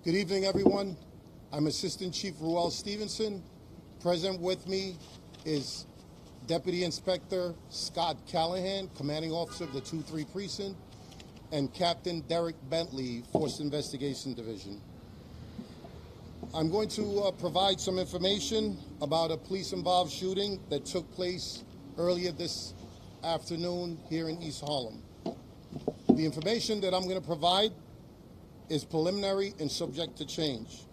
Good evening, everyone. I'm Assistant Chief Ruel Stevenson. Present with me is Deputy Inspector Scott Callahan, Commanding Officer of the 2-3 Precinct, and Captain Derek Bentley, Force Investigation Division. I'm going to provide some information about a police-involved shooting that took place earlier this afternoon here in East Harlem. The information that I'm going to provide is preliminary and subject to change.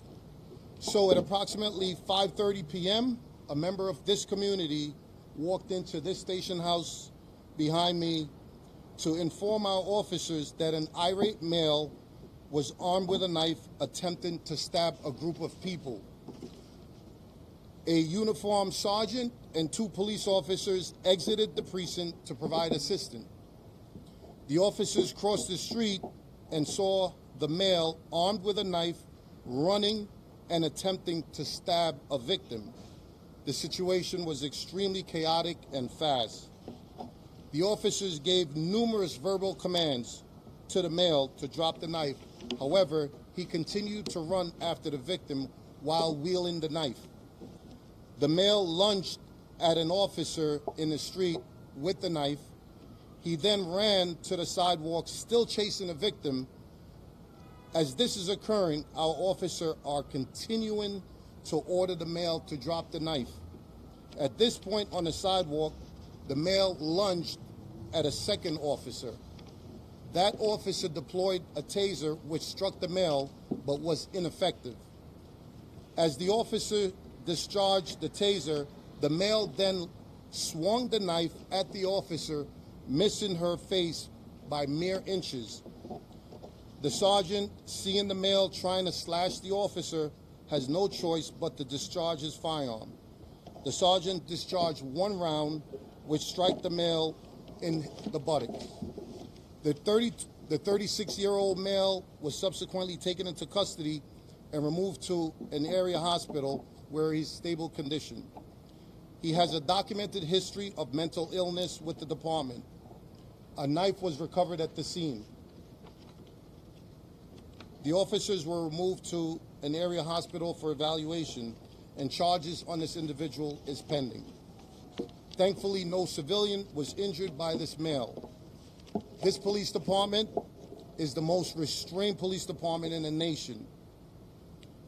So at approximately 5:30 p.m., a member of this community walked into this station house behind me to inform our officers that an irate male was armed with a knife attempting to stab a group of people. A uniformed sergeant and 2 police officers exited the precinct to provide assistance. The officers crossed the street and saw the male armed with a knife running and attempting to stab a victim. The situation was extremely chaotic and fast. The officers gave numerous verbal commands to the male to drop the knife. However, he continued to run after the victim while wielding the knife. The male lunged at an officer in the street with the knife. He then ran to the sidewalk, still chasing the victim. As this is occurring, our officers are continuing to order the male to drop the knife. At this point on the sidewalk, the male lunged at a second officer. That officer deployed a taser which struck the male but was ineffective. As the officer discharged the taser, the male then swung the knife at the officer, missing her face by mere inches. The sergeant, seeing the male trying to slash the officer, has no choice but to discharge his firearm. The sergeant discharged 1 round, which struck the male in the buttocks. The 36-year-old male was subsequently taken into custody and removed to an area hospital where he's stable condition. He has a documented history of mental illness with the department. A knife was recovered at the scene. The officers were removed to an area hospital for evaluation, and charges on this individual is pending. Thankfully, no civilian was injured by this male. This police department is the most restrained police department in the nation,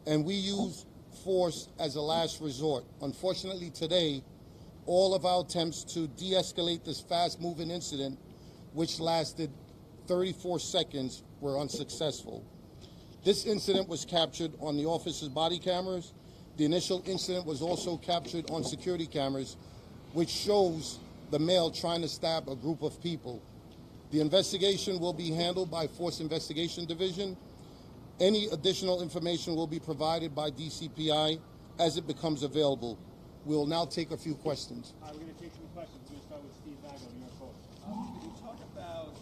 and we use force as a last resort. Unfortunately, today, all of our attempts to de-escalate this fast-moving incident, which lasted 34 seconds, were unsuccessful. This incident was captured on the officer's body cameras. The initial incident was also captured on security cameras, which shows the male trying to stab a group of people. The investigation will be handled by Force Investigation Division. Any additional information will be provided by DCPI as it becomes available. We will now take a few questions. We're going to take some questions. We're going to start with Steve Vago, New York Post. Can you talk about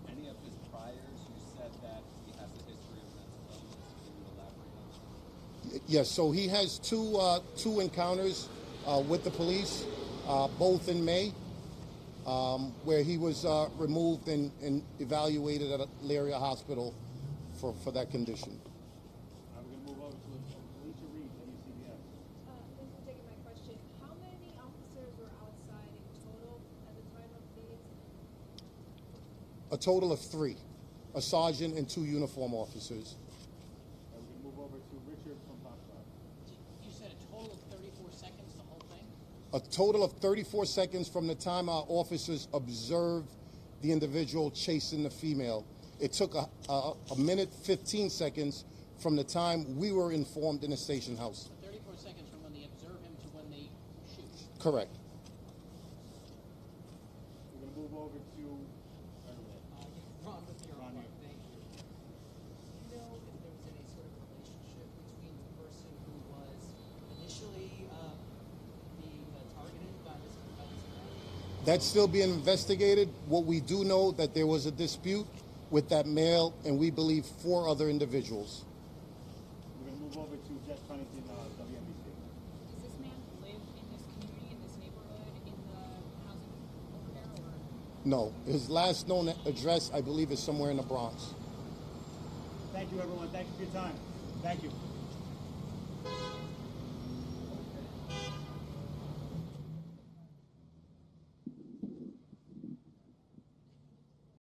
any of his priors? You said that he has a history of mental illness. Can you elaborate on that? Yes, so he has two encounters with the police, both in May, where he was removed and evaluated at Elyria Hospital for that condition. We're going to move over to Alicia Reed, WCBS. Thanks for taking my question. How many officers were outside in total at the time of the incident? A total of 3, a sergeant and 2 uniform officers. We're going to move over to Richard from Foxtrot. You said a total of 34 seconds, the whole thing? A total of 34 seconds from the time our officers observed the individual chasing the female. It took a minute 15 seconds from the time we were informed in the station house. So 34 seconds from when they observe him to when they shoot. Correct. We're going to move over to Ron, with your Ron, report, thank you. Do you know if there was any sort of relationship between the person who was initially being targeted by this man? That's still being investigated. What we do know that there was a dispute with that male, and we believe 4 other individuals. We're going to move over to Jess Pennington, WNBC. Does this man live in this community, in this neighborhood, in the housing over there, or? No, his last known address, I believe, is somewhere in the Bronx. Thank you, everyone. Thank you for your time. Thank you.